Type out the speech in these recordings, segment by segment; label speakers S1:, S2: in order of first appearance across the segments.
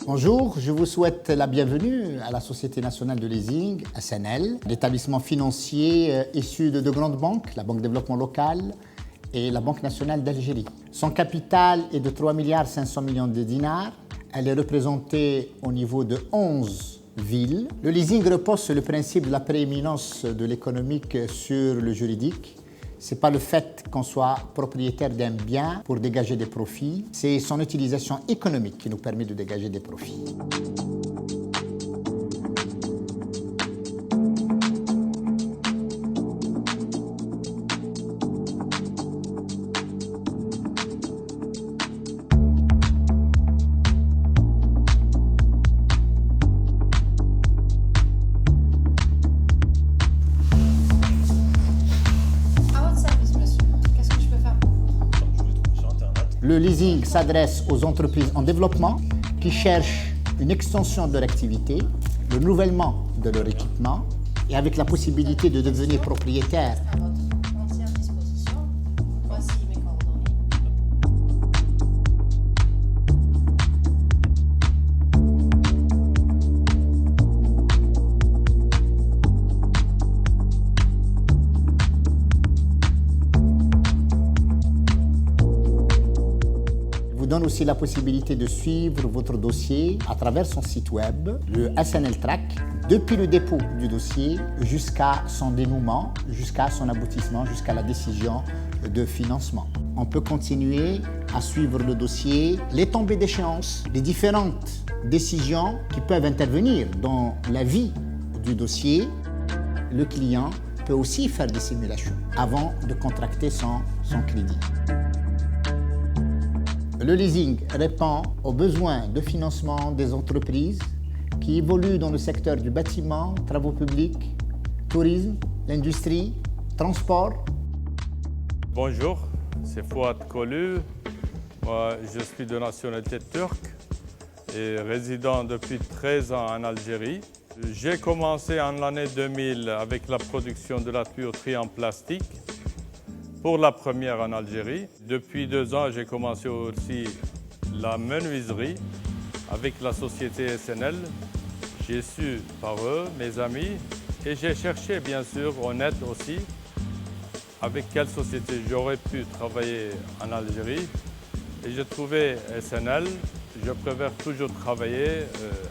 S1: Bonjour, je vous souhaite la bienvenue à la Société nationale de leasing, SNL, l'établissement financier issu de deux grandes banques, la Banque de développement local et la Banque nationale d'Algérie. Son capital est de 3,5 milliards de dinars. Elle est représentée au niveau de 11 villes. Le leasing repose sur le principe de la prééminence de l'économique sur le juridique. Ce n'est pas le fait qu'on soit propriétaire d'un bien pour dégager des profits, c'est son utilisation économique qui nous permet de dégager des profits. Le leasing s'adresse aux entreprises en développement qui cherchent une extension de leur activité, le renouvellement de leur équipement et avec la possibilité de devenir propriétaire.
S2: À votre entière disposition, voici mes coordonnées.
S1: Vous donne aussi la possibilité de suivre votre dossier à travers son site web, le SNL Track, depuis le dépôt du dossier jusqu'à son dénouement, jusqu'à son aboutissement, jusqu'à la décision de financement. On peut continuer à suivre le dossier, les tombées d'échéance, les différentes décisions qui peuvent intervenir dans la vie du dossier. Le client peut aussi faire des simulations avant de contracter son crédit. Le leasing répond aux besoins de financement des entreprises qui évoluent dans le secteur du bâtiment, travaux publics, tourisme, l'industrie, transport.
S3: Bonjour, c'est Fouad Kolu. Moi, je suis de nationalité turque et résident depuis 13 ans en Algérie. J'ai commencé en l'année 2000 avec la production de la tuyauterie en plastique. Pour la première en Algérie. Depuis 2 ans, j'ai commencé aussi la menuiserie avec la société SNL. J'ai su par eux, mes amis, et j'ai cherché bien sûr au net aussi avec quelle société j'aurais pu travailler en Algérie. Et j'ai trouvé SNL. Je préfère toujours travailler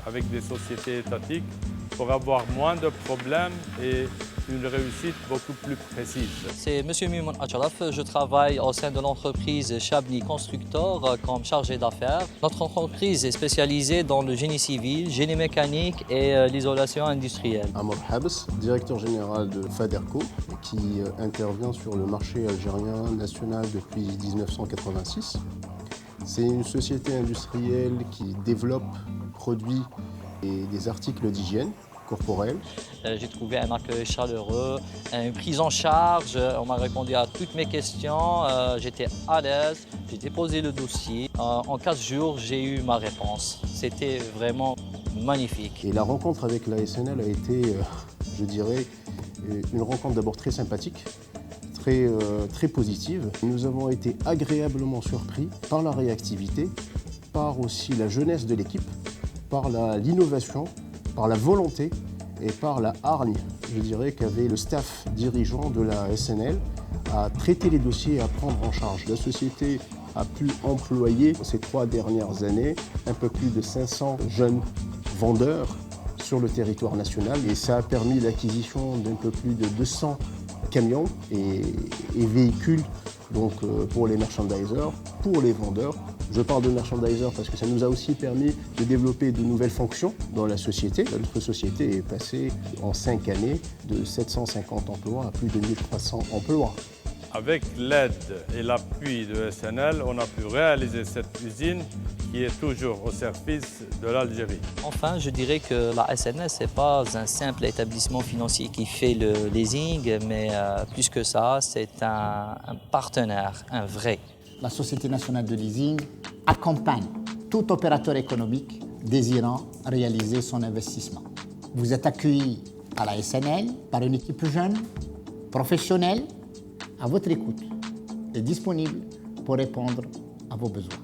S3: avec des sociétés étatiques pour avoir moins de problèmes et une réussite beaucoup plus précise.
S4: C'est M. Mimoun Acharaf, je travaille au sein de l'entreprise Chablis Constructor comme chargé d'affaires. Notre entreprise est spécialisée dans le génie civil, génie mécanique et l'isolation industrielle.
S5: Amor Habs, directeur général de Faderco, qui intervient sur le marché algérien national depuis 1986. C'est une société industrielle qui développe, produit des articles d'hygiène corporelle.
S4: J'ai trouvé un accueil chaleureux, une prise en charge, on m'a répondu à toutes mes questions, j'étais à l'aise, j'ai déposé le dossier. En 15 jours, j'ai eu ma réponse. C'était vraiment magnifique.
S5: Et la rencontre avec la SNL a été, je dirais, une rencontre d'abord très sympathique, très positive. Nous avons été agréablement surpris par la réactivité, par aussi la jeunesse de l'équipe, par l'innovation, par la volonté et par la hargne, je dirais, qu'avait le staff dirigeant de la SNL à traiter les dossiers et à prendre en charge. La société a pu employer ces 3 dernières années un peu plus de 500 jeunes vendeurs sur le territoire national et ça a permis l'acquisition d'un peu plus de 200 camions et véhicules donc, pour les merchandisers, pour les vendeurs. Je parle de merchandiser parce que ça nous a aussi permis de développer de nouvelles fonctions dans la société. Notre société est passée en 5 années de 750 emplois à plus de 1300 emplois.
S3: Avec l'aide et l'appui de SNL, on a pu réaliser cette usine qui est toujours au service de l'Algérie.
S4: Enfin, je dirais que la SNL, ce n'est pas un simple établissement financier qui fait le leasing, mais plus que ça, c'est un partenaire, un vrai.
S1: La Société nationale de leasing accompagne tout opérateur économique désirant réaliser son investissement. Vous êtes accueillis à la SNL par une équipe jeune, professionnelle, à votre écoute et disponible pour répondre à vos besoins.